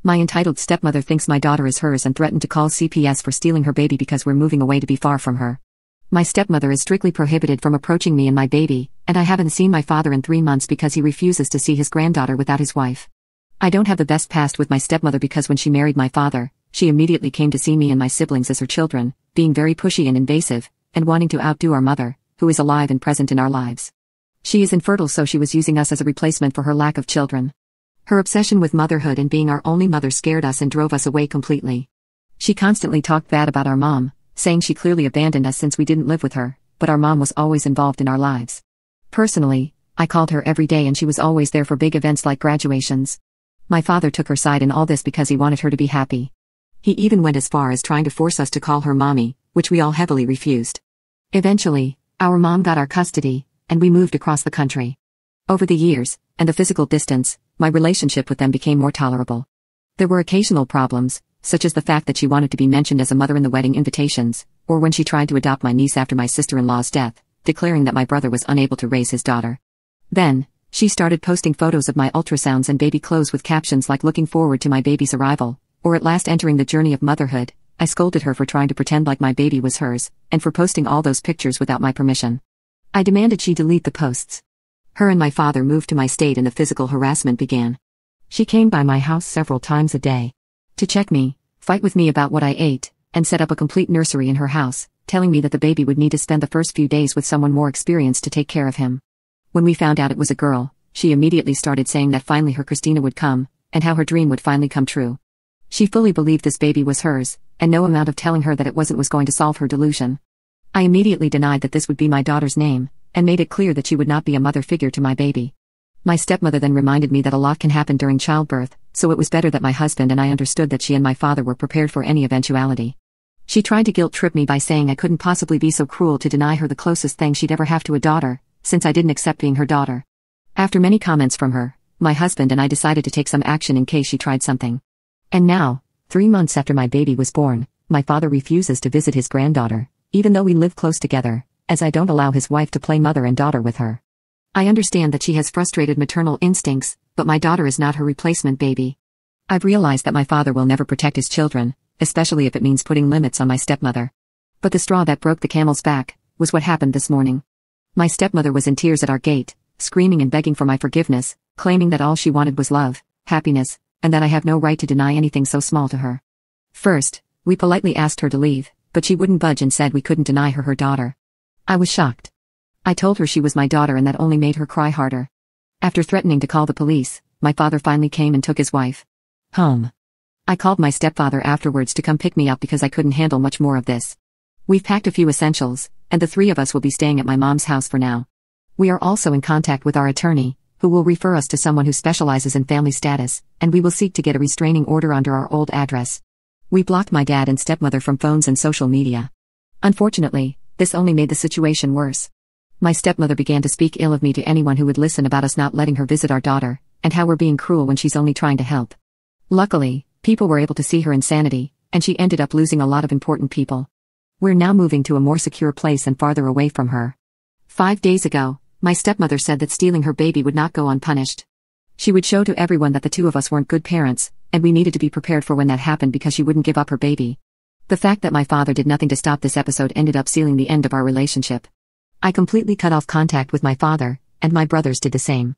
My entitled stepmother thinks my daughter is hers and threatened to call CPS for stealing her baby because we're moving away to be far from her. My stepmother is strictly prohibited from approaching me and my baby, and I haven't seen my father in 3 months because he refuses to see his granddaughter without his wife. I don't have the best past with my stepmother because when she married my father, she immediately came to see me and my siblings as her children, being very pushy and invasive, and wanting to outdo our mother, who is alive and present in our lives. She is infertile, so she was using us as a replacement for her lack of children. Her obsession with motherhood and being our only mother scared us and drove us away completely. She constantly talked bad about our mom, saying she clearly abandoned us since we didn't live with her, but our mom was always involved in our lives. Personally, I called her every day and she was always there for big events like graduations. My father took her side in all this because he wanted her to be happy. He even went as far as trying to force us to call her mommy, which we all heavily refused. Eventually, our mom got our custody, and we moved across the country. Over the years, and the physical distance, my relationship with them became more tolerable. There were occasional problems, such as the fact that she wanted to be mentioned as a mother in the wedding invitations, or when she tried to adopt my niece after my sister-in-law's death, declaring that my brother was unable to raise his daughter. Then, she started posting photos of my ultrasounds and baby clothes with captions like looking forward to my baby's arrival, or at last entering the journey of motherhood. I scolded her for trying to pretend like my baby was hers, and for posting all those pictures without my permission. I demanded she delete the posts. Her and my father moved to my state and the physical harassment began. She came by my house several times a day to check me, fight with me about what I ate, and set up a complete nursery in her house, telling me that the baby would need to spend the first few days with someone more experienced to take care of him. When we found out it was a girl, she immediately started saying that finally her Christina would come, and how her dream would finally come true. She fully believed this baby was hers, and no amount of telling her that it wasn't was going to solve her delusion. I immediately denied that this would be my daughter's name, and made it clear that she would not be a mother figure to my baby. My stepmother then reminded me that a lot can happen during childbirth, so it was better that my husband and I understood that she and my father were prepared for any eventuality. She tried to guilt-trip me by saying I couldn't possibly be so cruel to deny her the closest thing she'd ever have to a daughter, since I didn't accept being her daughter. After many comments from her, my husband and I decided to take some action in case she tried something. And now, 3 months after my baby was born, my father refuses to visit his granddaughter, even though we live close together, as I don't allow his wife to play mother and daughter with her. I understand that she has frustrated maternal instincts, but my daughter is not her replacement baby. I've realized that my father will never protect his children, especially if it means putting limits on my stepmother. But the straw that broke the camel's back was what happened this morning. My stepmother was in tears at our gate, screaming and begging for my forgiveness, claiming that all she wanted was love, happiness, and that I have no right to deny anything so small to her. First, we politely asked her to leave, but she wouldn't budge and said we couldn't deny her her daughter. I was shocked. I told her she was my daughter and that only made her cry harder. After threatening to call the police, my father finally came and took his wife home. I called my stepfather afterwards to come pick me up because I couldn't handle much more of this. We've packed a few essentials, and the 3 of us will be staying at my mom's house for now. We are also in contact with our attorney, who will refer us to someone who specializes in family status, and we will seek to get a restraining order under our old address. We blocked my dad and stepmother from phones and social media. Unfortunately, this only made the situation worse. My stepmother began to speak ill of me to anyone who would listen about us not letting her visit our daughter, and how we're being cruel when she's only trying to help. Luckily, people were able to see her insanity, and she ended up losing a lot of important people. We're now moving to a more secure place and farther away from her. 5 days ago, my stepmother said that stealing her baby would not go unpunished. She would show to everyone that the 2 of us weren't good parents, and we needed to be prepared for when that happened because she wouldn't give up her baby. The fact that my father did nothing to stop this episode ended up sealing the end of our relationship. I completely cut off contact with my father, and my brothers did the same.